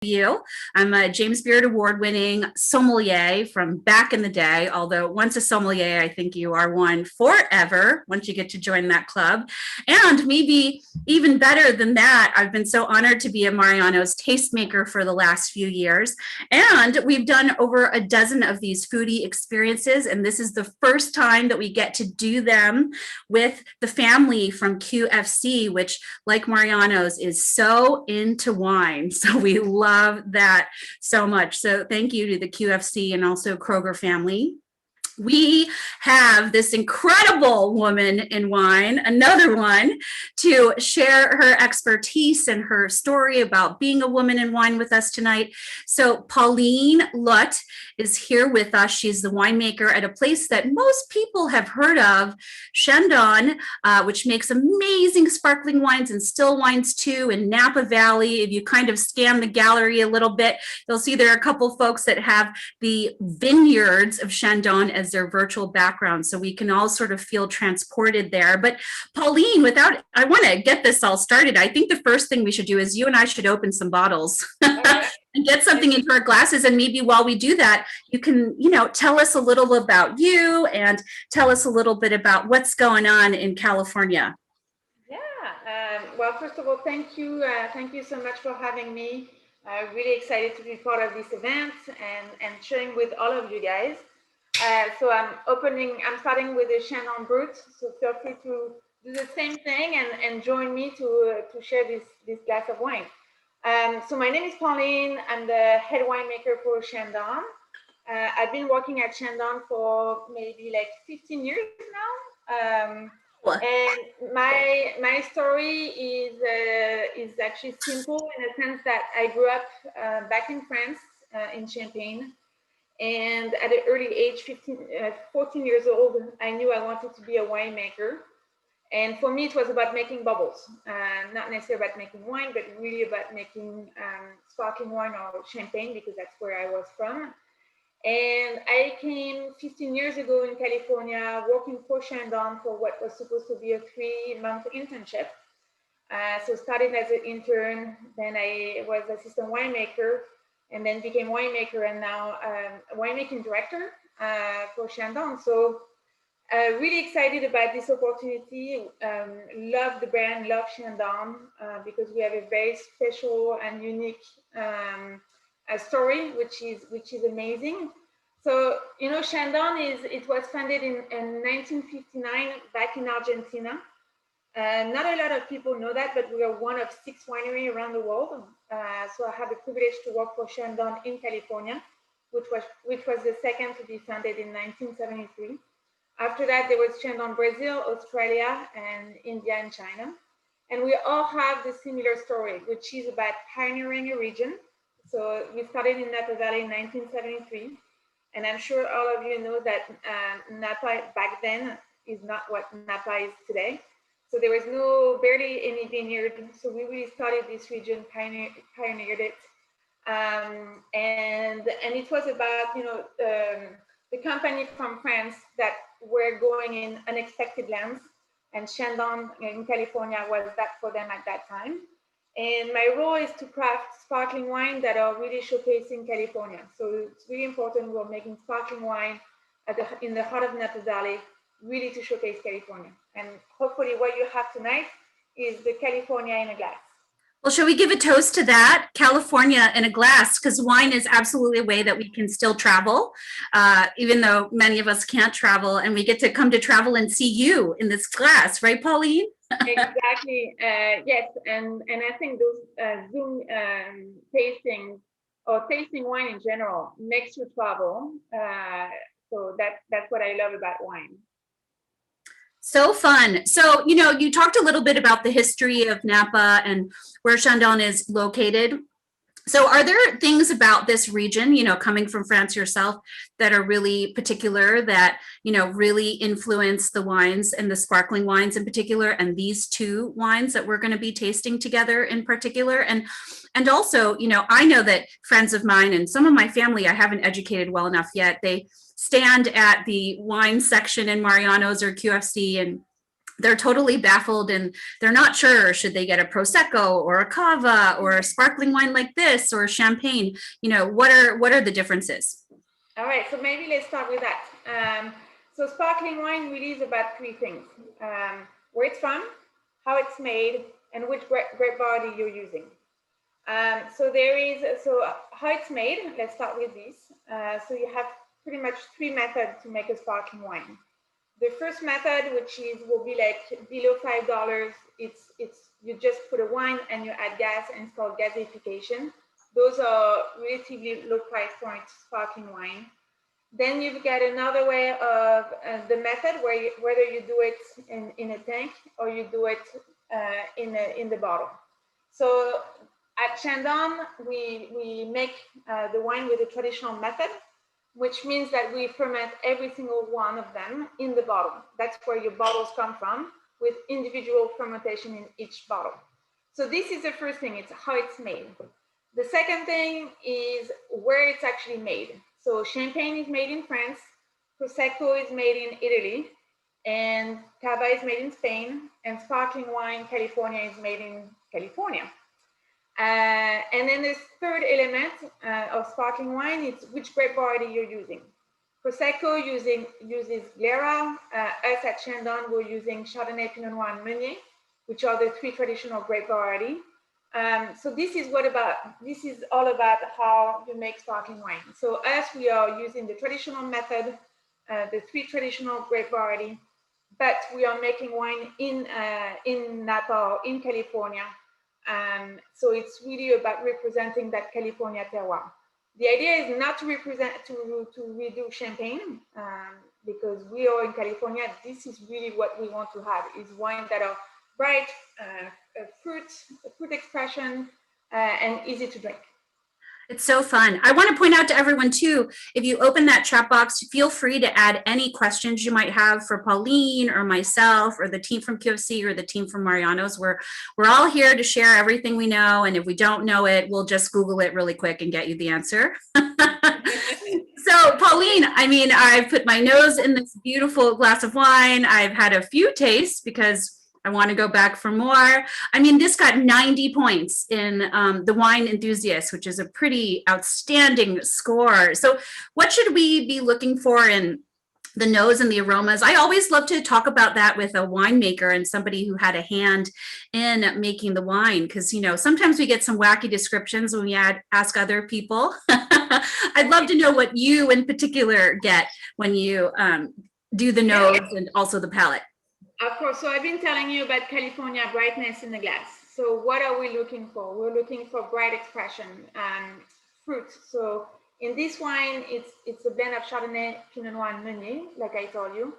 you. I'm a James Beard Award-winning sommelier from back in the day, although once a sommelier, I think you are one forever once you get to join that club. And maybe even better than that, I've been so honored to be a Mariano's tastemaker for the last few years. And we've done over a dozen of these foodie experiences, and this is the first time that we get to do them with the family from QFC, which, like Mariano's, is so into wine. So we love that so much. So thank you to the QFC and also Kroger family. We have this incredible woman in wine, another one, to share her expertise and her story about being a woman in wine with us tonight. So Pauline Lhote is here with us. She's the winemaker at a place that most people have heard of, Chandon, which makes amazing sparkling wines and still wines too in Napa Valley. If you kind of scan the gallery a little bit, you'll see there are a couple folks that have the vineyards of Chandon as their virtual background, so we can all sort of feel transported there. But Pauline, I want to get this all started. I think the first thing we should do is you and I should open some bottles and get something into our glasses. And maybe while we do that, you can, tell us a little about you and tell us a little bit about what's going on in California. Yeah. Well, first of all, thank you. Thank you so much for having me. Really excited to be part of this event and sharing with all of you guys. So I'm starting with the Chandon Brut, so feel free to do the same thing and join me to share this glass of wine. So my name is Pauline. I'm the head winemaker for Chandon. I've been working at Chandon for maybe like 15 years now. And my story is actually simple in the sense that I grew up back in France, in Champagne. And at an early age, 14 years old, I knew I wanted to be a winemaker. And for me, it was about making bubbles, not necessarily about making wine, but really about making sparkling wine or champagne, because that's where I was from. And I came 15 years ago in California, working for Chandon for what was supposed to be a 3-month internship. So started as an intern, then I was assistant winemaker, and then became winemaker, and now winemaking director for Chandon. So really excited about this opportunity. Love the brand, love Chandon, because we have a very special and unique story, which is amazing. So, Chandon it was founded in 1959 back in Argentina. Not a lot of people know that, but we are one of 6 wineries around the world. So I had the privilege to work for Chandon in California, which was the second to be founded in 1973. After that, there was Chandon Brazil, Australia, and India and China. And we all have the similar story, which is about pioneering a region. So we started in Napa Valley in 1973. And I'm sure all of you know that Napa back then is not what Napa is today. So there was barely any vineyard. So we really started this region, pioneered it. And it was about, the company from France that were going in unexpected lands. And Chandon in California was that for them at that time. And my role is to craft sparkling wine that are really showcasing California. So it's really important we're making sparkling wine in the heart of Napa Valley, really to showcase California. And hopefully what you have tonight is the California in a glass. Well, shall we give a toast to that? California in a glass, because wine is absolutely a way that we can still travel, even though many of us can't travel, and we get to come to travel and see you in this glass, right, Pauline? Exactly. Yes, and I think those Zoom tastings or tasting wine in general makes you travel. So that's what I love about wine. So fun. So, you talked a little bit about the history of Napa and where Chandon is located. So are there things about this region, coming from France yourself, that are really particular, that, really influence the wines and the sparkling wines in particular, and these 2 wines that we're going to be tasting together in particular? And also, I know that friends of mine and some of my family I haven't educated well enough yet, they stand at the wine section in Mariano's or QFC and they're totally baffled and they're not sure, should they get a prosecco or a cava or a sparkling wine like this or champagne? What are the differences? All right, so maybe let's start with that. So sparkling wine really is about three things: where it's from, how it's made, and which grape variety you're using. So how it's made. Let's start with this. So you have pretty much three methods to make a sparkling wine. The first method, which will be like below $5, it's you just put a wine and you add gas, and it's called gasification. Those are relatively low price point sparkling wine. Then you've got another way of the method whether you do it in a tank or you do it in the bottle. So at Chandon, we make the wine with the traditional method, which means that we ferment every single one of them in the bottle. That's where your bottles come from, with individual fermentation in each bottle. So this is the first thing, it's how it's made. The second thing is where it's actually made. So champagne is made in France, prosecco is made in Italy, and cava is made in Spain, and sparkling wine, California, is made in California. And then this third element of sparkling wine is which grape variety you're using. Prosecco uses Glera. Us at Chandon, we're using Chardonnay, Pinot Noir, and Meunier, which are the three traditional grape variety. So this is all about how you make sparkling wine. So us, we are using the traditional method, the three traditional grape variety, but we are making wine in Napa, in California. So it's really about representing that California terroir. The idea is not to redo champagne, because we are in California. This is really what we want to have, is wine that are bright, fruit expression, and easy to drink. It's so fun. I want to point out to everyone too, if you open that chat box, feel free to add any questions you might have for Pauline or myself or the team from QFC or the team from Mariano's. We're all here to share everything we know. And if we don't know it, we'll just Google it really quick and get you the answer. So Pauline, I've put my nose in this beautiful glass of wine. I've had a few tastes because I want to go back for more. This got 90 points in the Wine Enthusiast, which is a pretty outstanding score. So what should we be looking for in the nose and the aromas? I always love to talk about that with a winemaker and somebody who had a hand in making the wine, because sometimes we get some wacky descriptions when we ask other people. I'd love to know what you in particular get when you do the nose and also the palate. Of course. So I've been telling you about California brightness in the glass. So what are we looking for? We're looking for bright expression, fruit. So in this wine, it's a blend of Chardonnay, Pinot Noir, and Meunier, like I told you.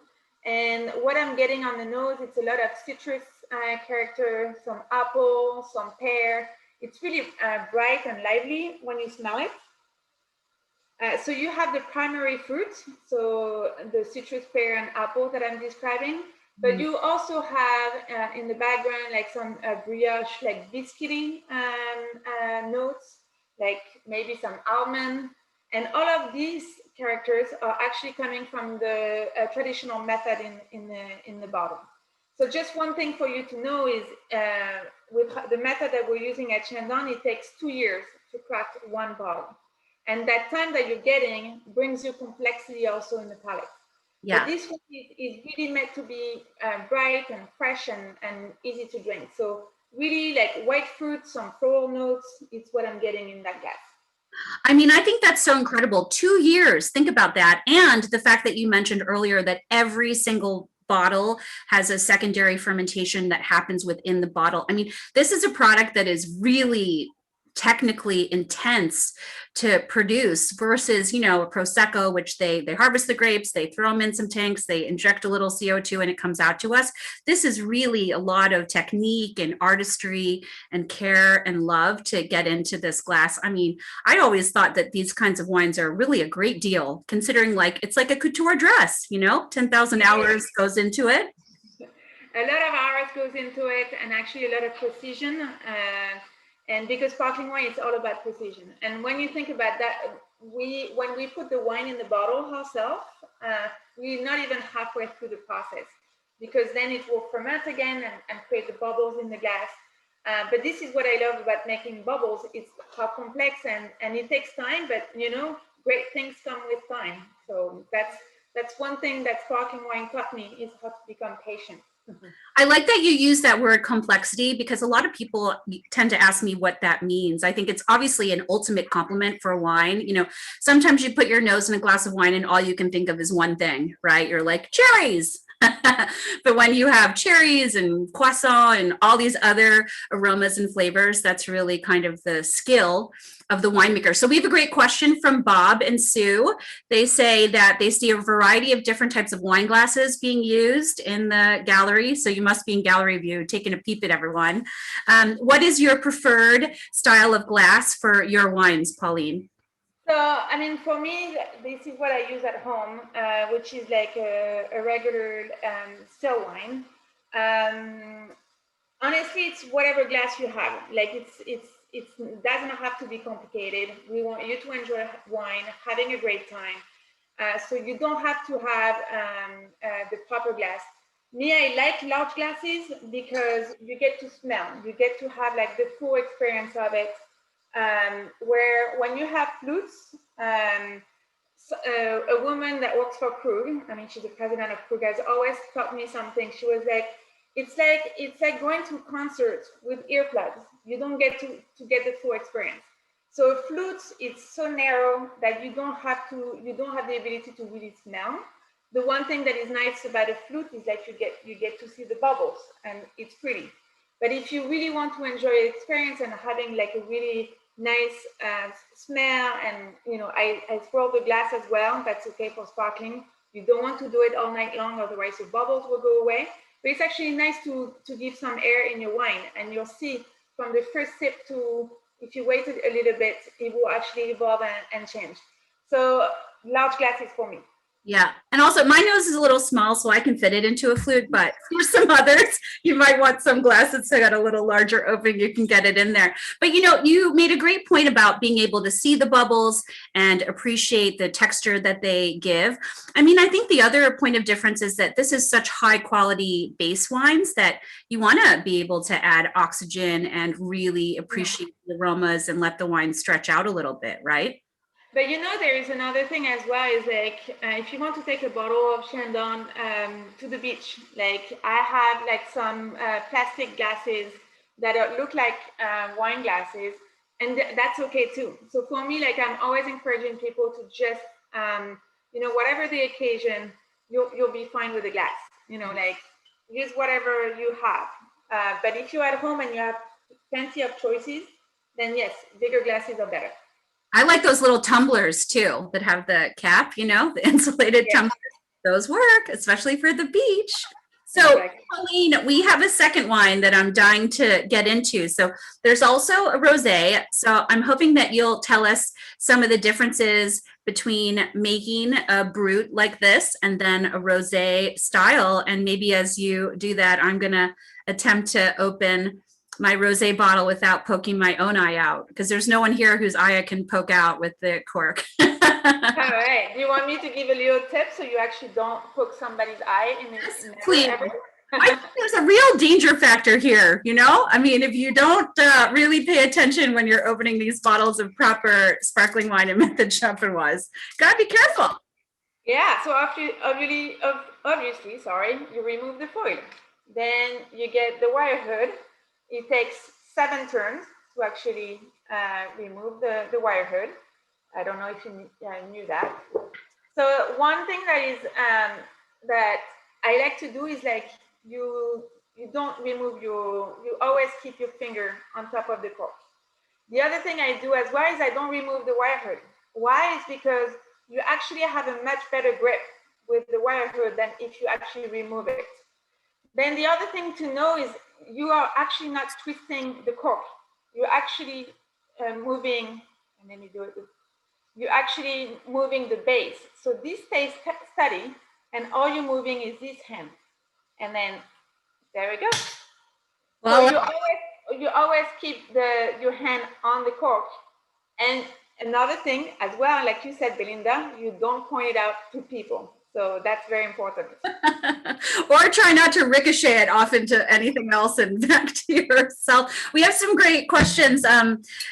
And what I'm getting on the nose, it's a lot of citrus character, some apple, some pear. It's really bright and lively when you smell it. So you have the primary fruit, so the citrus, pear, and apple that I'm describing. But you also have in the background like some brioche, like biscuity notes, like maybe some almond. And all of these characters are actually coming from the traditional method in the bottle. So just one thing for you to know is with the method that we're using at Chandon, it takes 2 years to craft one bottle. And that time that you're getting brings you complexity also in the palate. Yeah. But this one is really meant to be bright and fresh and easy to drink. So really like white fruit, some floral notes, it's what I'm getting in that glass. I think that's so incredible. 2 years, think about that. And the fact that you mentioned earlier that every single bottle has a secondary fermentation that happens within the bottle. This is a product that is really technically intense to produce versus, a Prosecco, which they harvest the grapes, they throw them in some tanks, they inject a little CO2 and it comes out to us. This is really a lot of technique and artistry and care and love to get into this glass. I always thought that these kinds of wines are really a great deal, considering it's like a couture dress, 10,000 hours goes into it. A lot of hours goes into it, and actually a lot of precision. And because sparkling wine is all about precision. And when you think about that, when we put the wine in the bottle ourselves, we're not even halfway through the process. because then it will ferment again and create the bubbles in the glass. But this is what I love about making bubbles. It's how complex and it takes time, but great things come with time. So that's one thing that sparkling wine taught me, is how to become patient. I like that you use that word complexity, because a lot of people tend to ask me what that means. I think it's obviously an ultimate compliment for wine. Sometimes you put your nose in a glass of wine and all you can think of is one thing, right? You're like, cherries. But when you have cherries and croissant and all these other aromas and flavors, that's really kind of the skill of the winemaker. So we have a great question from Bob and Sue. They say that they see a variety of different types of wine glasses being used in the gallery. So you must be in gallery view, taking a peep at everyone. What is your preferred style of glass for your wines, Pauline? So, I mean, for me, this is what I use at home, which is like a regular still wine. Honestly, it's whatever glass you have. Like it doesn't have to be complicated. We want you to enjoy wine, having a great time. So you don't have to have the proper glass. Me, I like large glasses because you get to smell. You get to have like the full experience of it. Where when you have flutes, a woman that works for Krug, I mean, she's the president of Krug, has always taught me something. She was like, it's like going to concerts with earplugs. You don't get to get the full experience. So a flute, it's so narrow that you don't have the ability to really smell. The one thing that is nice about a flute is that you get to see the bubbles, and it's pretty. But if you really want to enjoy the experience and having like a really nice smell, and I swirl the glass as well. That's okay for sparkling. You don't want to do it all night long, otherwise your bubbles will go away. But it's actually nice to give some air in your wine, and you'll see from the first sip to, if you waited a little bit, it will actually evolve and change. So large glasses for me. Yeah. And also my nose is a little small, so I can fit it into a flute, but for some others, you might want some glass that's got a little larger opening. You can get it in there. But you made a great point about being able to see the bubbles and appreciate the texture that they give. I mean, I think the other point of difference is that this is such high quality base wines that you want to be able to add oxygen and really appreciate the aromas and let the wine stretch out a little bit, right? But there is another thing as well, is like if you want to take a bottle of Chandon to the beach, like I have like some plastic glasses that look like wine glasses, and that's okay too. So for me, like I'm always encouraging people to just whatever the occasion, you'll be fine with the glass. Like use whatever you have. But if you're at home and you have plenty of choices, then yes, bigger glasses are better. I like those little tumblers too that have the cap, the insulated tumblers. Those work, especially for the beach. So, Pauline, we have a second wine that I'm dying to get into. So there's also a rosé. So I'm hoping that you'll tell us some of the differences between making a brut like this and then a rosé style. And maybe as you do that, I'm going to attempt to open my rosé bottle without poking my own eye out, because there's no one here whose eye I can poke out with the cork. All right. Do you want me to give a little tip so you actually don't poke somebody's eye in the please. I think there's a real danger factor here, I mean, if you don't really pay attention when you're opening these bottles of proper sparkling wine and method champenoise, gotta be careful. Yeah, so obviously, you remove the foil. Then you get the wire hood. It takes 7 turns to actually remove the wire hood. I don't know if you knew that. So one thing that I like to do is like you don't remove you always keep your finger on top of the cork. The other thing I do as well is I don't remove the wire hood. Why? Is because you actually have a much better grip with the wire hood than if you actually remove it. Then the other thing to know is you are actually not twisting the cork. You're actually moving, and let me do it. You're actually moving the base. So this stays steady, and all you're moving is this hand. And then there we go. Well, so you always keep your hand on the cork. And another thing as well, like you said, Belinda, you don't point it out to people. So that's very important. Or try not to ricochet it off into anything else and back to yourself. We have some great questions.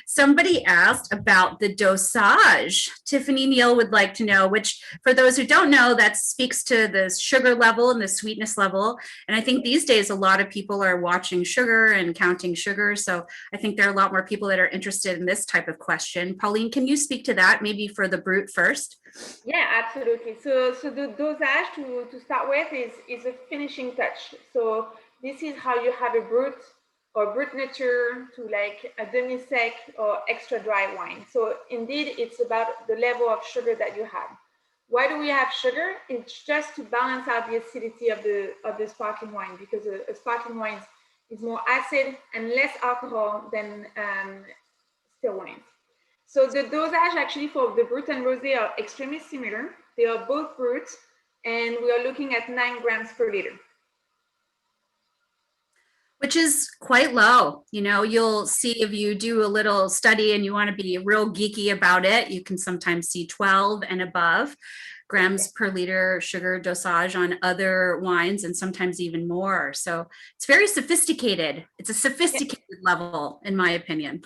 Somebody asked about the dosage. Tiffany Neal would like to know, which for those who don't know, that speaks to the sugar level and the sweetness level. And I think these days a lot of people are watching sugar and counting sugar. So I think there are a lot more people that are interested in this type of question. Pauline, can you speak to that maybe for the brute first? Yeah, absolutely. So the dosage to start with is a finishing touch. So this is how you have a brut or brut nature to like a demi-sec or extra dry wine. So indeed, it's about the level of sugar that you have. Why do we have sugar? It's just to balance out the acidity of the sparkling wine, because a sparkling wine is more acid and less alcohol than still wine. So the dosage actually for the brut and rosé are extremely similar. They are both brut, and we are looking at 9 grams per liter. Which is quite low. You know, you'll see if you do a little study and you want to be real geeky about it, you can sometimes see 12 and above grams per liter sugar dosage on other wines, and sometimes even more. So it's very sophisticated. It's a sophisticated level, in my opinion.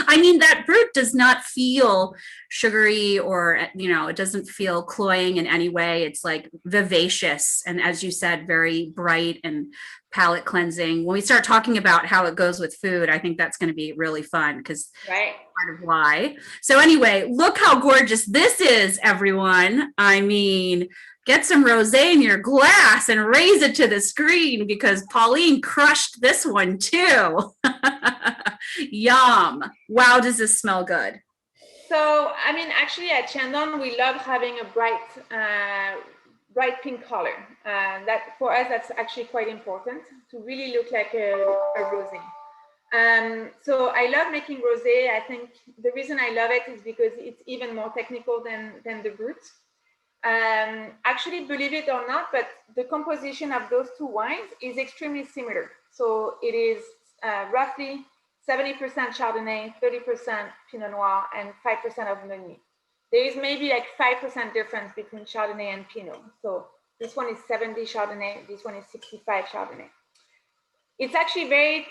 I mean, that brut does not feel sugary, or, you know, it doesn't feel cloying in any way. It's like vivacious. And as you said, very bright and palate cleansing. When we start talking about how it goes with food, I think that's going to be really fun, because right, part of why. So anyway, look how gorgeous this is, everyone. I mean, get some rosé in your glass and raise it to the screen, because Pauline crushed this one too. Yum. Wow, does this smell good? So, I mean, actually at Chandon, we love having a bright pink color. That for us, that's actually quite important to really look like a rosé. So I love making rosé. I think the reason I love it is because it's even more technical than the brut. Actually, believe it or not, but the composition of those two wines is extremely similar. So it is roughly 70% Chardonnay, 30% Pinot Noir, and 5% of Meunier. There is maybe like 5% difference between Chardonnay and Pinot. So this one is 70 Chardonnay, this one is 65 Chardonnay. It's actually very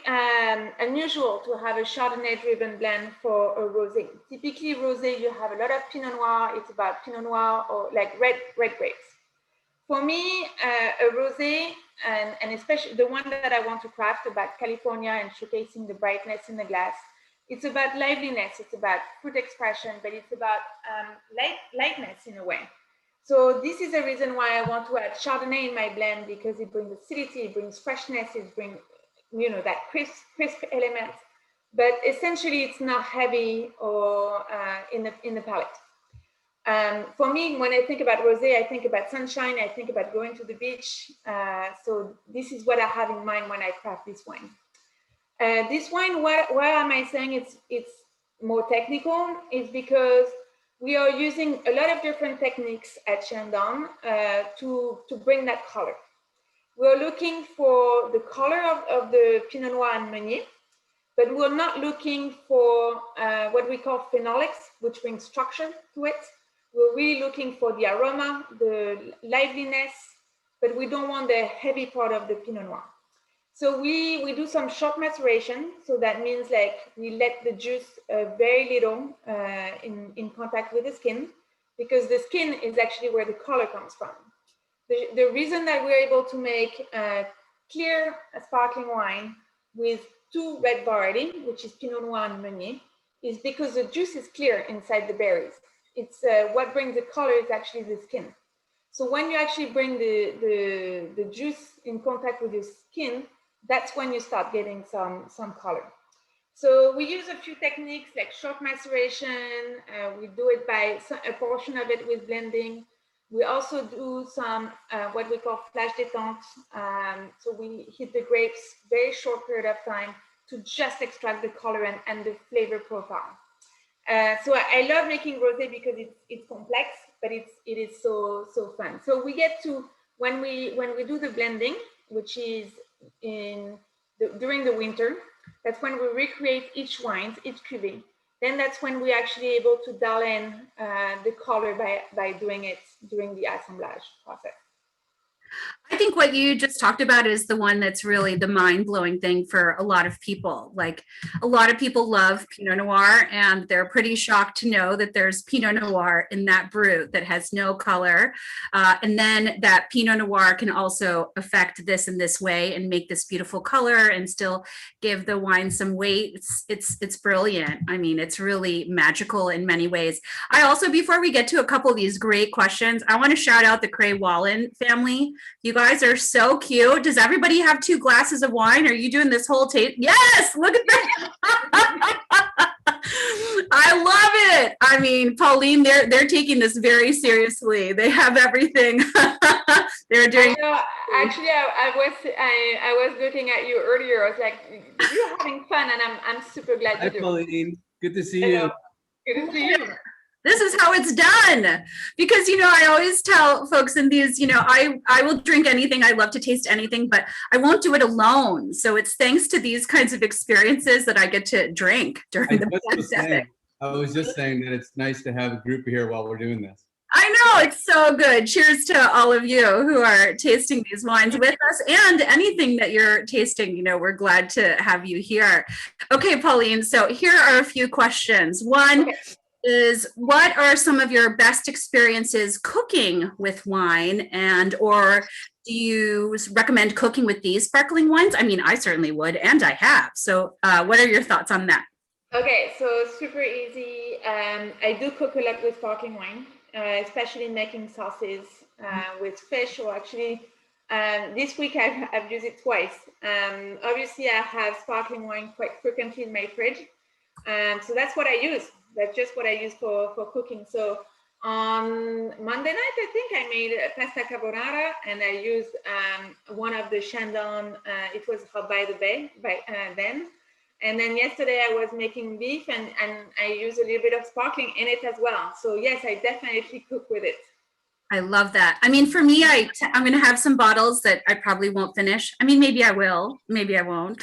unusual to have a Chardonnay-driven blend for a rosé. Typically, rosé, you have a lot of Pinot Noir. It's about Pinot Noir or like red grapes. For me, a rosé, and especially the one that I want to craft about California and showcasing the brightness in the glass, it's about liveliness, it's about fruit expression, but it's about lightness in a way. So this is the reason why I want to add Chardonnay in my blend, because it brings acidity, it brings freshness, it brings, you know, that crisp element. But essentially, it's not heavy or in the palate. For me, when I think about rosé, I think about sunshine, I think about going to the beach. So this is what I have in mind when I craft this wine. This wine, why am I saying it's more technical? Is because we are using a lot of different techniques at Chandon to bring that color. We're looking for the color of the Pinot Noir and Meunier, but we're not looking for what we call phenolics, which brings structure to it. We're really looking for the aroma, the liveliness, but we don't want the heavy part of the Pinot Noir. So we do some short maceration. So that means like we let the juice very little in contact with the skin, because the skin is actually where the color comes from. The reason that we're able to make clear sparkling wine with 2 red variety, which is Pinot Noir and Meunier, is because the juice is clear inside the berries. It's what brings the color is actually the skin. So when you actually bring the juice in contact with your skin, that's when you start getting some color. So we use a few techniques like short maceration. We do it by a portion of it with blending. We also do some what we call flash détente. So we heat the grapes very short period of time to just extract the color and the flavor profile. So I love making rosé because it's complex, but it is so fun. So we get to when we do the blending, which is during the winter. That's when we recreate each wine, each cuvée. then that's when we're actually able to dial in the color by doing it during the assemblage process. I think what you just talked about is the one that's really the mind-blowing thing for a lot of people. Like, a lot of people love Pinot Noir, and they're pretty shocked to know that there's Pinot Noir in that brut that has no color. And then that Pinot Noir can also affect this in this way and make this beautiful color and still give the wine some weight. It's brilliant. I mean, it's really magical in many ways. I also, before we get to a couple of these great questions, I want to shout out the Cray Wallen family. You guys are so cute. Does everybody have 2 glasses of wine? Are you doing this whole taste? Yes, look at that. I love it. I mean, Pauline, they're taking this very seriously. They have everything. They're doing. Actually, I was looking at you earlier. I was like, you're having fun, and I'm super glad you do. Hi, Pauline. Good to see you. Good to see you. This is how it's done. Because, I always tell folks in these, I will drink anything. I love to taste anything, but I won't do it alone. So it's thanks to these kinds of experiences that I get to drink during the pandemic. I was just saying that it's nice to have a group here while we're doing this. I know, it's so good. Cheers to all of you who are tasting these wines with us, and anything that you're tasting, we're glad to have you here. Okay, Pauline, so here are a few questions. One is, what are some of your best experiences cooking with wine, or do you recommend cooking with these sparkling wines? I mean, I certainly would, and I have. So what are your thoughts on that? Okay, so super easy. I do cook a lot with sparkling wine, especially making sauces with fish, or actually this week I've used it twice. Obviously, I have sparkling wine quite frequently in my fridge. So that's what I use. That's just what I use for cooking. So on Monday night, I think I made pasta carbonara, and I used one of the Chandon. It was hot by the bay then. And then yesterday I was making beef, and I used a little bit of sparkling in it as well. So yes, I definitely cook with it. I love that. I mean, for me, I'm going to have some bottles that I probably won't finish. I mean, maybe I will, maybe I won't,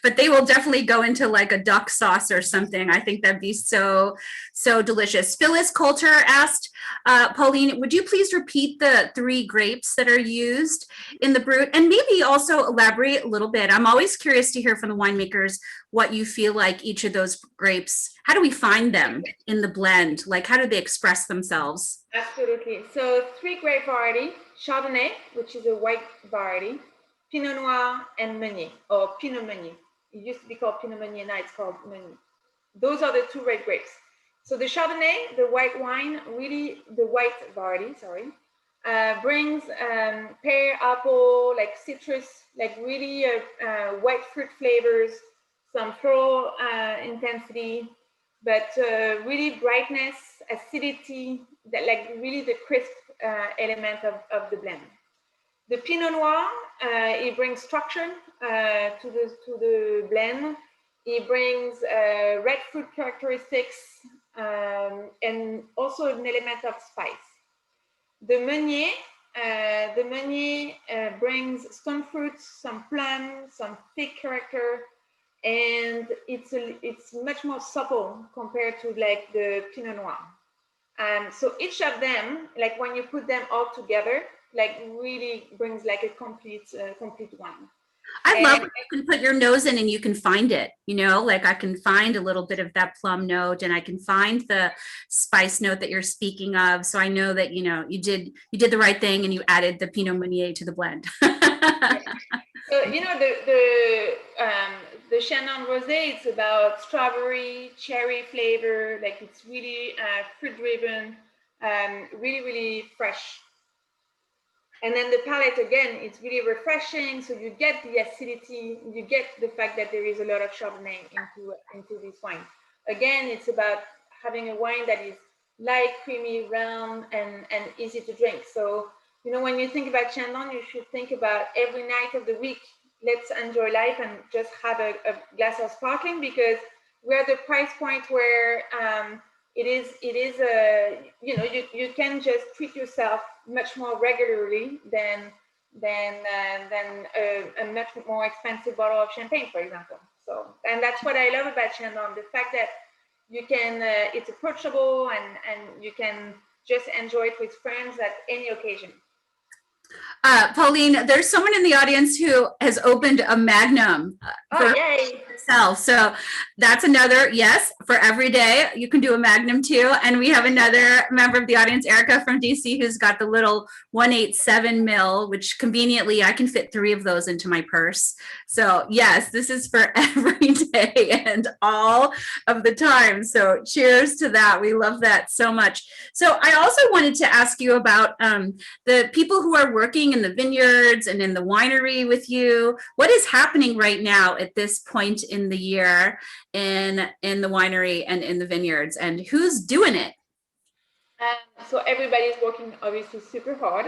but they will definitely go into like a duck sauce or something. I think that'd be so delicious. Phyllis Coulter asked, Pauline, would you please repeat the 3 grapes that are used in the brut, and maybe also elaborate a little bit? I'm always curious to hear from the winemakers what you feel like each of those grapes, how do we find them in the blend? Like, how do they express themselves? Absolutely. So 3 grape variety: Chardonnay, which is a white variety, Pinot Noir, and Meunier, or Pinot Meunier. It used to be called Pinot Meunier, now it's called Meunier. Those are the 2 red grapes. So the Chardonnay, the white wine, really the white variety, brings pear, apple, like citrus, like really white fruit flavors, some floral intensity, but really brightness, acidity, that like really the crisp element of the blend. The Pinot Noir, it brings structure to the blend. It brings red fruit characteristics and also an element of spice. The Meunier brings stone fruits, some plum, some fig character, and it's much more supple compared to like the Pinot Noir. So each of them, like when you put them all together, like really brings like a complete wine. I love it. You can put your nose in and you can find it, like I can find a little bit of that plum note, and I can find the spice note that you're speaking of. So I know that, you did the right thing and you added the Pinot Meunier to the blend. So, the Chandon Rosé, it's about strawberry, cherry flavor, like it's really fruit driven, really, really fresh. And then the palate, again, it's really refreshing. So you get the acidity, you get the fact that there is a lot of Chardonnay into this wine. Again, it's about having a wine that is light, creamy, round, and easy to drink. So, when you think about Chandon, you should think about every night of the week, let's enjoy life and just have a glass of sparkling, because we're at the price point where it is you can just treat yourself much more regularly than a much more expensive bottle of champagne, for example. So, and that's what I love about Chandon, the fact that You can, it's approachable, and you can just enjoy it with friends at any occasion. Pauline, there's someone in the audience who has opened a Magnum Oh, for yay! itself. So that's another, yes, for every day. You can do a Magnum too. And we have another member of the audience, Erica from DC, who's got the little 187 mil, which conveniently I can fit 3 of those into my purse. So yes, this is for every day and all of the time. So cheers to that. We love that so much. So I also wanted to ask you about the people who are working in the vineyards and in the winery with you. What is happening right now at this point in the year in the winery and in the vineyards, and who's doing it? So everybody's working obviously super hard.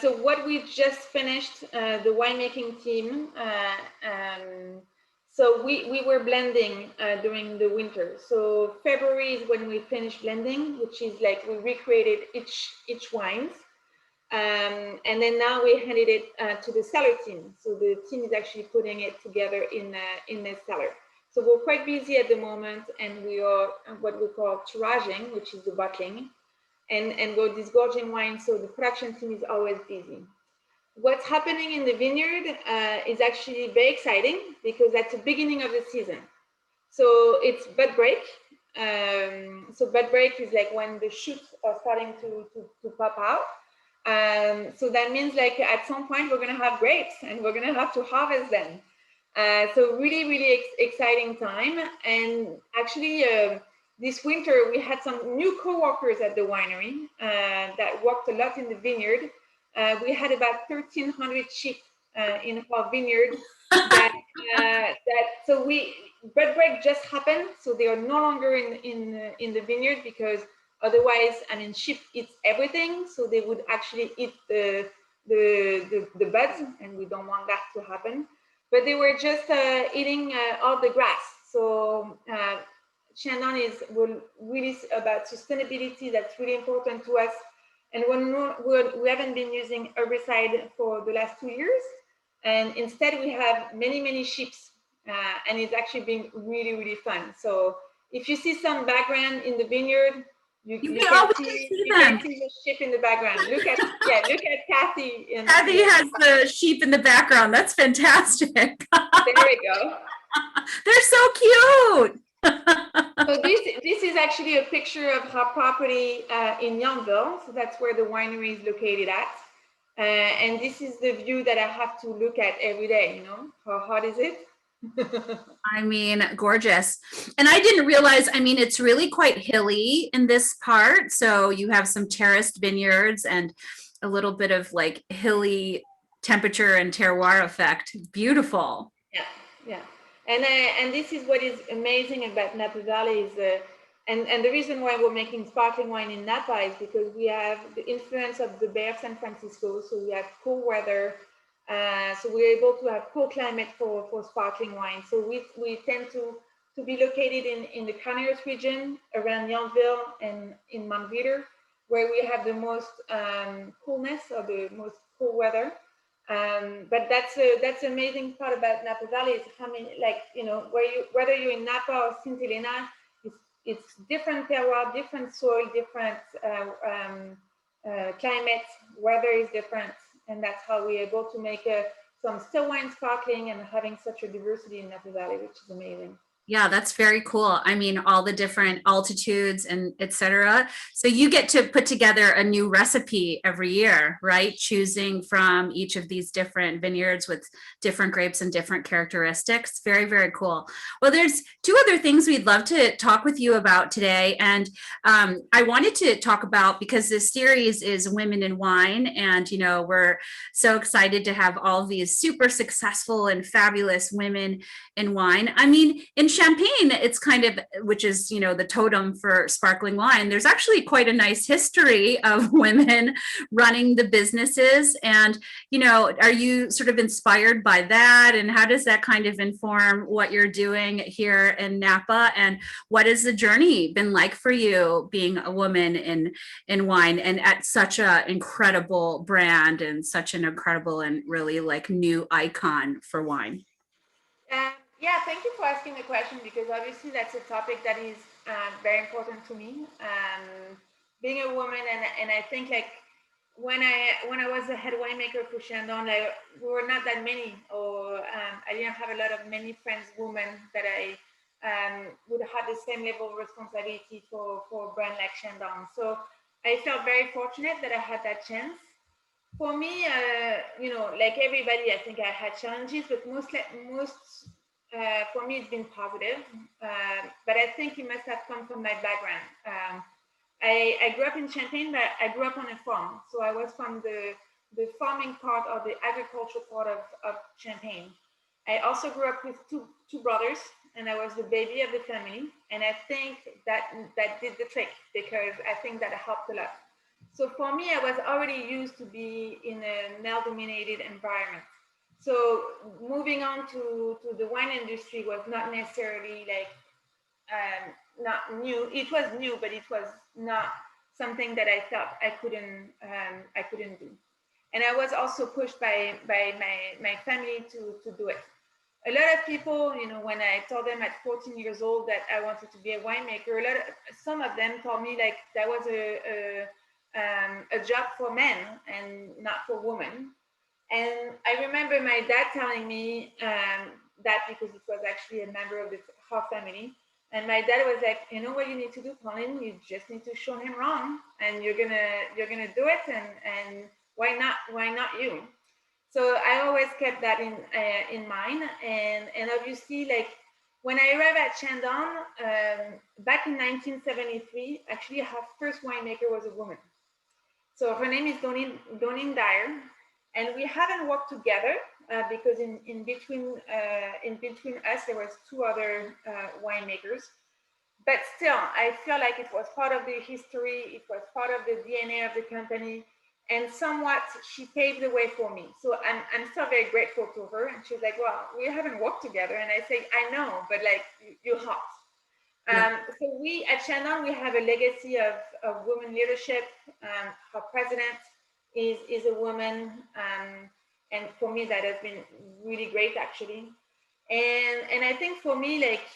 So what we just finished, the winemaking team, so we were blending during the winter. So February is when we finished blending, which is like we recreated each wines. And then now we handed it to the cellar team. So the team is actually putting it together in the cellar. So we're quite busy at the moment, and we are what we call tiraging, which is the bottling, and we're disgorging wine. So the production team is always busy. What's happening in the vineyard is actually very exciting, because that's the beginning of the season. So it's bud break. So bud break is like when the shoots are starting to pop out. So that means like at some point we're going to have grapes, and we're going to have to harvest them. So really exciting time. And actually this winter we had some new co-workers at the winery that worked a lot in the vineyard. We had about 1,300 sheep in our vineyard. So bud break just happened, so they are no longer in the vineyard, because otherwise, I mean, sheep eats everything, so they would actually eat the buds, and we don't want that to happen. But they were just eating all the grass. So Shannon is really about sustainability. That's really important to us. And we haven't been using herbicide for the last 2 years, and instead we have many sheep, and it's actually been really fun. So if you see some background in the vineyard, you can see the sheep in the background. Look at Kathy. Kathy has the sheep in the background. That's fantastic. There we go. They're so cute. So this is actually a picture of our property in Yountville. So that's where the winery is located at. And this is the view that I have to look at every day. You know, how hot is it? I mean, gorgeous. And I didn't realize, I mean, it's really quite hilly in this part. So you have some terraced vineyards and a little bit of like hilly temperature and terroir effect. Beautiful. Yeah. And this is what is amazing about Napa Valley is, and the reason why we're making sparkling wine in Napa is because we have the influence of the Bay of San Francisco. So we have cool weather. So we're able to have cool climate for sparkling wine. So we tend to be located in the Carneros region around Yountville and in Montveter, where we have the most coolness, or the most cool weather. But that's the amazing part about Napa Valley is how many, like, you know, whether you're in Napa or St. Helena, it's different terroir, different soil, different climate, weather is different. And that's how we're able to make some still wine sparkling and having such a diversity in Napa Valley, which is amazing. Yeah, that's very cool. I mean, all the different altitudes and etc. So you get to put together a new recipe every year, right? Choosing from each of these different vineyards with different grapes and different characteristics. Very cool. Well, there's 2 other things we'd love to talk with you about today. And I wanted to talk about, because this series is Women in Wine, and, you know, we're so excited to have all these super successful and fabulous women in wine. I mean, in Champagne, it's kind of, which is, you know, the totem for sparkling wine, there's actually quite a nice history of women running the businesses. And, you know, are you sort of inspired by that? And how does that kind of inform what you're doing here in Napa? And what has the journey been like for you being a woman in wine and at such an incredible brand and such an incredible and really like new icon for wine? Yeah, thank you for asking the question, because obviously that's a topic that is very important to me. Being a woman, and I think like when I was a head winemaker for Chandon, like we were not that many, or I didn't have a lot of many friends, women that I would have the same level of responsibility for a brand like Chandon. So I felt very fortunate that I had that chance. For me, like everybody, I think I had challenges, but most for me, it's been positive. But I think it must have come from my background. I grew up in Champagne, but I grew up on a farm. So I was from the farming part, or the agricultural part of Champagne. I also grew up with two brothers, and I was the baby of the family. And I think that did the trick, because I think that helped a lot. So for me, I was already used to be in a male-dominated environment. So moving on to the wine industry was not necessarily like not new. It was new, but it was not something that I felt I couldn't do. And I was also pushed by my family to do it. A lot of people, when I told them at 14 years old that I wanted to be a winemaker, some of them told me like that was a job for men and not for women. And I remember my dad telling me that, because it was actually a member of her family. And my dad was like, you know what you need to do, Pauline? You just need to show him wrong, and you're gonna do it. And why not you? So I always kept that in mind. And obviously, like when I arrived at Chandon back in 1973, actually her first winemaker was a woman. So her name is Donin Dyer, and we haven't worked together because in between us there was two other winemakers. But still, I feel like it was part of the history. It was part of the DNA of the company, and somewhat she paved the way for me. So I'm still very grateful to her. And she's like, "Well, we haven't worked together," and I say, "I know, but like you have." So we at Shannon, we have a legacy of women leadership. Our president is a woman, and for me that has been really great actually. And I think for me, like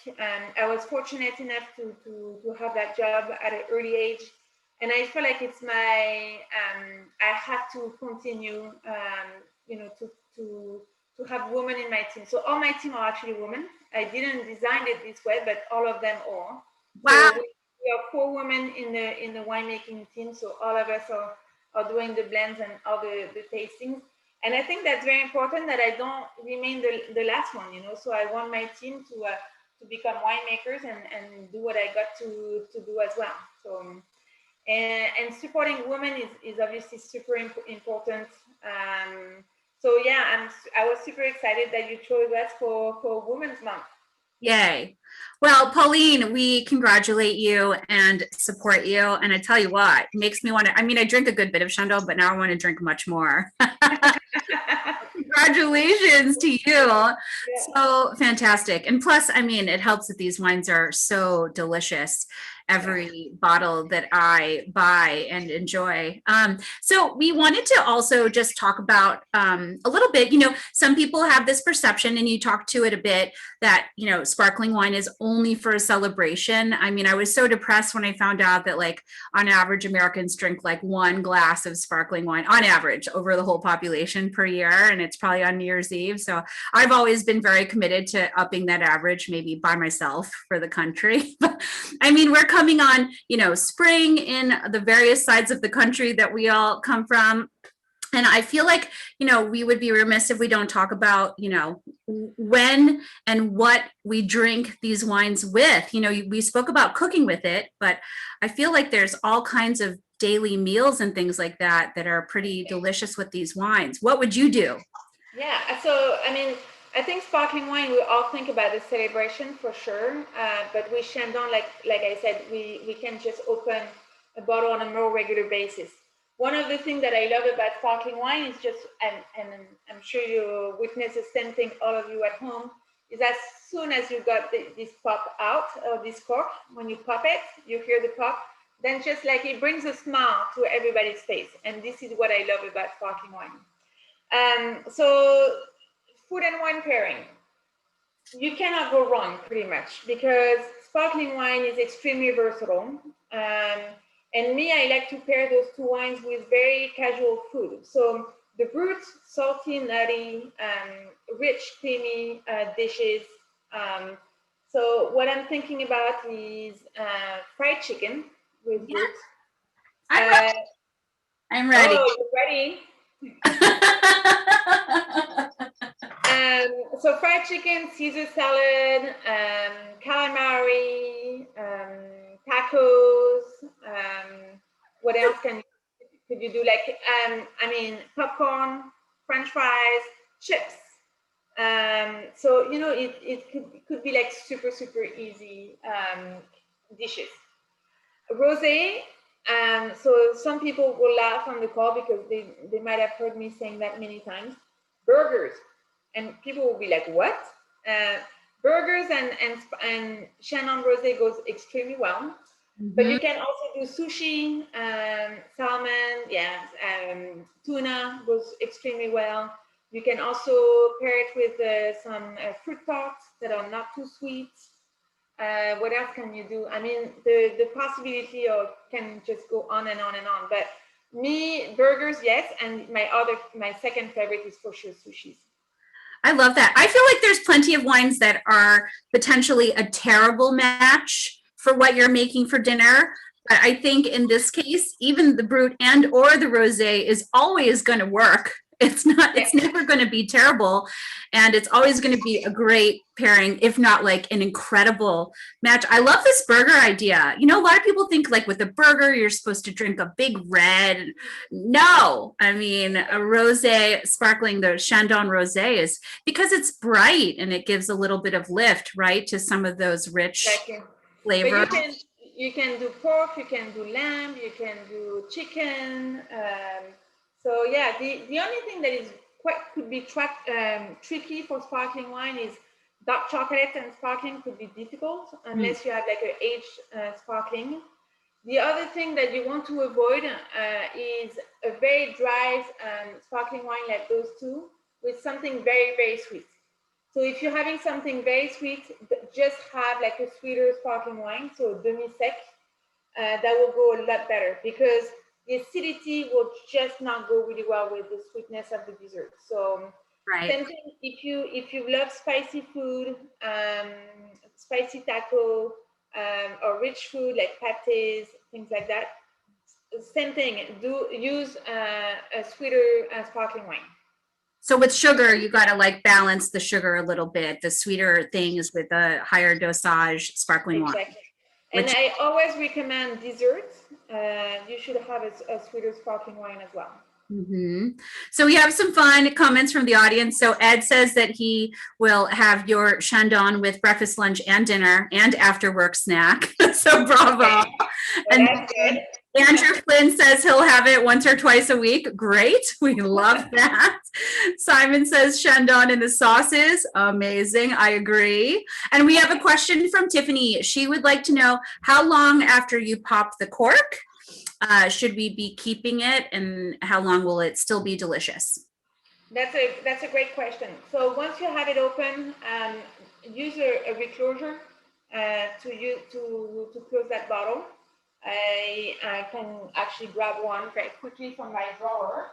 I was fortunate enough to have that job at an early age, and I feel like it's my I have to continue, to have women in my team. So all my team are actually women. I didn't design it this way, but all of them are. Wow. So we are four women in the winemaking team. So all of us are doing the blends and all the tastings. And I think that's very important, that I don't remain the last one, So I want my team to become winemakers and do what I got to do as well. So and supporting women is obviously super important. So yeah, I was super excited that you chose us for Women's Month. Yay. Well, Pauline, we congratulate you and support you. And I tell you what, it makes me want to, I drink a good bit of Chandon, but now I want to drink much more. Congratulations to you. Yeah. So fantastic. And plus, it helps that these wines are so delicious. Every bottle that I buy and enjoy. So we wanted to also just talk about a little bit, some people have this perception, and you talked to it a bit, that, sparkling wine is only for a celebration. I was so depressed when I found out that, like, on average, Americans drink like one glass of sparkling wine on average over the whole population per year. And it's probably on New Year's Eve. So I've always been very committed to upping that average, maybe by myself for the country. We're coming on, spring in the various sides of the country that we all come from. And I feel like, we would be remiss if we don't talk about, when and what we drink these wines with. We spoke about cooking with it, but I feel like there's all kinds of daily meals and things like that that are pretty delicious with these wines. What would you do? Yeah, so I think sparkling wine, we all think about the celebration for sure, but with Chandon, like I said, we can just open a bottle on a more regular basis. One of the things that I love about sparkling wine is just, and I'm sure you witness the same thing, all of you at home, is as soon as you got this pop out, or this cork, when you pop it, you hear the pop, then just like it brings a smile to everybody's face. And this is what I love about sparkling wine. So food and wine pairing. you cannot go wrong pretty much because sparkling wine is extremely versatile. And me, I like to pair those two wines with very casual food. So the brut, salty, nutty, rich, creamy dishes. So what I'm thinking about is fried chicken with Yeah, brut. I'm ready. I'm ready. Oh, you ready? So fried chicken, Caesar salad, calamari, tacos. What else could you do? Like, I mean, popcorn, French fries, chips. So you know, it could be like super easy dishes. Rosé. So some people will laugh on the call because they might have heard me saying that many times. Burgers, and people will be like, "What?" Uh, Burgers and Shannon Rosé goes extremely well. But you can also do sushi, salmon, yeah, tuna goes extremely well. You can also pair it with some fruit tarts that are not too sweet. What else can you do? I mean, the possibility of can just go on and on and on. But me, burgers, yes, and my second favorite is for sure sushis. I love that. I feel like there's plenty of wines that are potentially a terrible match for what you're making for dinner. But I think in this case, even the brut and or the rosé is always going to work. It's never going to be terrible. And it's always going to be a great pairing, if not like an incredible match. I love this burger idea. You know, a lot of people think like with a burger, you're supposed to drink a big red. No, I mean, a rosé, sparkling, the Chandon rosé is because it's bright and it gives a little bit of lift, right, to some of those rich Exactly. flavors. But you can do pork, you can do lamb, you can do chicken. So yeah, the only thing that is could be tricky for sparkling wine is dark chocolate and sparkling could be difficult unless you have like an aged sparkling. The other thing that you want to avoid is a very dry sparkling wine like those two with something very sweet. So if you're having something very sweet, just have like a sweeter sparkling wine, so demi-sec, that will go a lot better because the acidity will just not go really well with the sweetness of the dessert. So same thing if you love spicy food, spicy taco, or rich food like pâtés, things like that. Same thing. Do use a sweeter sparkling wine. So with sugar, you got to like balance the sugar a little bit, the sweeter things with a higher dosage sparkling wine. Exactly. And I always recommend desserts. You should have a sweeter sparkling wine as well. So we have some fun comments from the audience. So Ed says that he will have your Chandon with breakfast, lunch, and dinner, and after work snack. So bravo. Okay. And that's good. Andrew Flynn says he'll have it once or twice a week. Great. We love that. Simon says Chandon in the sauces. Amazing. I agree. And we have a question from Tiffany. She would like to know how long after you pop the cork should we be keeping it, and how long will it still be delicious? That's a great question. So once you have it open, use a reclosure to close that bottle. I can actually grab one very quickly from my drawer.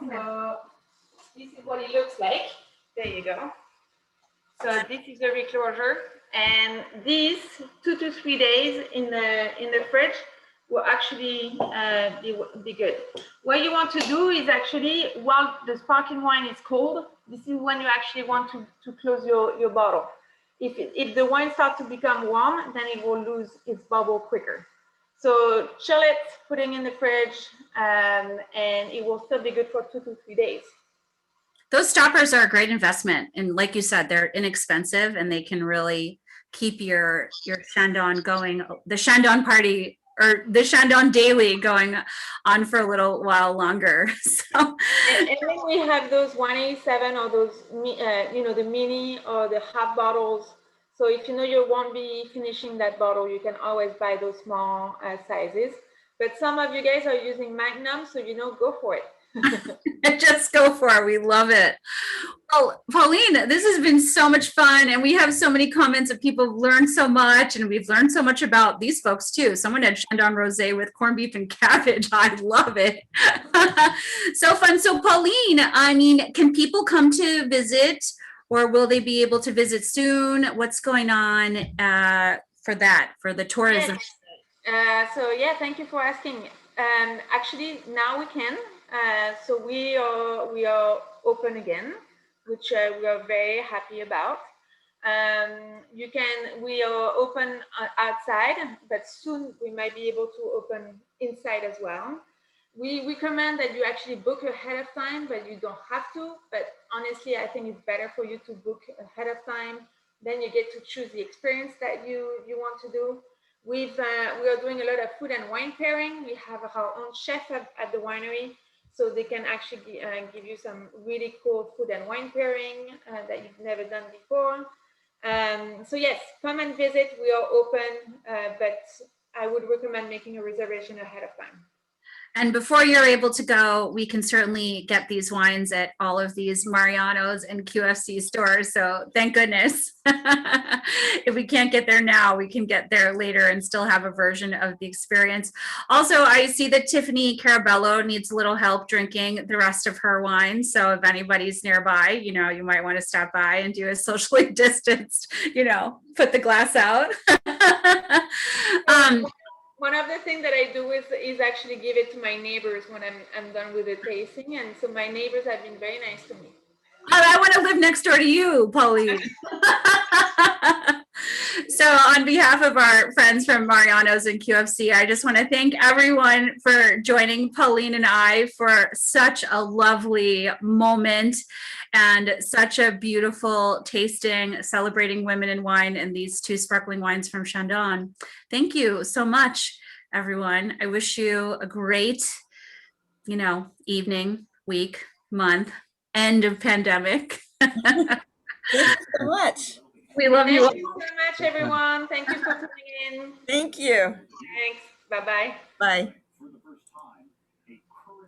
So this is what it looks like. There you go. So this is the reclosure, and these 2 to 3 days in the fridge will actually be good. What you want to do is actually, while the sparkling wine is cold, this is when you actually want to close your bottle. If the wine starts to become warm, then it will lose its bubble quicker. So chill it, putting in the fridge, and it will still be good for 2 to 3 days. Those stoppers are a great investment. And like you said, they're inexpensive and they can really keep your Chandon going, the Chandon party or the Chandon daily going on for a little while longer. So and then we have those 187 or those, the mini or the half bottles. So if you know you won't be finishing that bottle, you can always buy those small sizes. But some of you guys are using Magnum, so go for it. Just go for it. We love it. Well, Pauline, this has been so much fun, and we have so many comments of people who've learned so much, and we've learned so much about these folks too. Someone had Shandong rosé with corned beef and cabbage. I love it. So fun. So, Pauline, I mean, can people come to visit, or will they be able to visit soon? What's going on for that, for the tourism? So yeah, thank you for asking. Actually, now we can. So we are open again, which we are very happy about. We are open outside, but soon we might be able to open inside as well. We recommend that you actually book ahead of time, but you don't have to. But honestly, I think it's better for you to book ahead of time. Then you get to choose the experience that you want to do. We are doing a lot of food and wine pairing. We have our own chef at the winery, so they can actually give you some really cool food and wine pairing that you've never done before. So yes, come and visit. We are open, but I would recommend making a reservation ahead of time. And before you're able to go, we can certainly get these wines at all of these Mariano's and QFC stores. So thank goodness. If we can't get there now, we can get there later and still have a version of the experience. Also, I see that Tiffany Carabello needs a little help drinking the rest of her wine. So if anybody's nearby, you know, you might want to stop by and do a socially distanced, you know, put the glass out. One of the things that I do is actually give it to my neighbors when I'm done with the tasting. And so my neighbors have been very nice to me. Oh, I want to live next door to you, Pauline. So on behalf of our friends from Mariano's and QFC, I just want to thank everyone for joining Pauline and I for such a lovely moment and such a beautiful tasting, celebrating women in wine and these two sparkling wines from Shandong. Thank you so much, everyone. I wish you a great, you know, evening, week, month, end of pandemic. Thank you so much. We love you all. Thank you so much, everyone. Thank you for tuning in. Thank you. Thanks. Bye-bye. Bye.